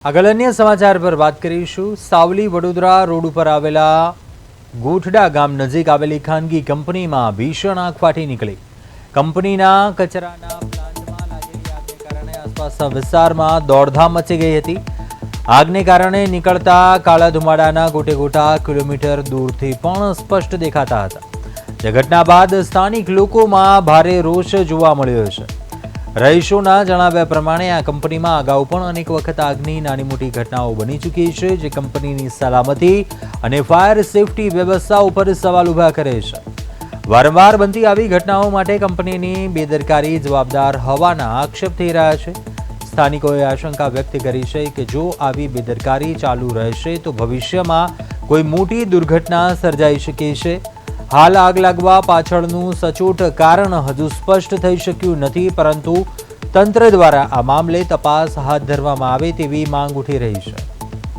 આગળ અન્ય સમાચાર પર વાત કરીશું। સાવલી વડોદરા રોડ ઉપર આવેલા ગોઠડા ગામ નજીક આવેલી ખાનગી કંપનીમાં ભીષણ આગ ફાટી નીકળી। કંપનીના કચરાના પ્લાન્ટમાં લાગેલી આગને કારણે આસપાસના વિસ્તારમાં દોડધામ મચી ગઈ હતી। આગને કારણે નીકળતા કાળા ધુમાડાના ગોટે ગોટા કિલોમીટર દૂરથી પણ સ્પષ્ટ દેખાતા હતા। જે ઘટના બાદ સ્થાનિક લોકોમાં ભારે રોષ જોવા મળ્યો છે। રહીશોના જણાવ્યા પ્રમાણે આ કંપનીમાં અગાઉ પણ અનેક વખત આગની નાની મોટી ઘટનાઓ બની ચૂકી છે, જે કંપનીની સલામતી અને ફાયર સેફટી વ્યવસ્થા ઉપર સવાલ ઊભા કરે છે। વારંવાર બનતી આવી ઘટનાઓ માટે કંપનીની બેદરકારી જવાબદાર હોવાના આક્ષેપ થઈ રહ્યા છે। સ્થાનિકોએ આશંકા વ્યક્ત કરી છે કે જો આવી બેદરકારી ચાલુ રહેશે તો ભવિષ્યમાં કોઈ મોટી દુર્ઘટના સર્જાઈ શકે છે। हाल आग लगवा पाछळનું સચોટ કારણ હજુ સ્પષ્ટ થઈ શક્યું નથી, પરંતુ તંત્ર દ્વારા આ મામલે તપાસ હાથ ધરવામાં આવે તેવી માંગ ઉઠી રહી છે।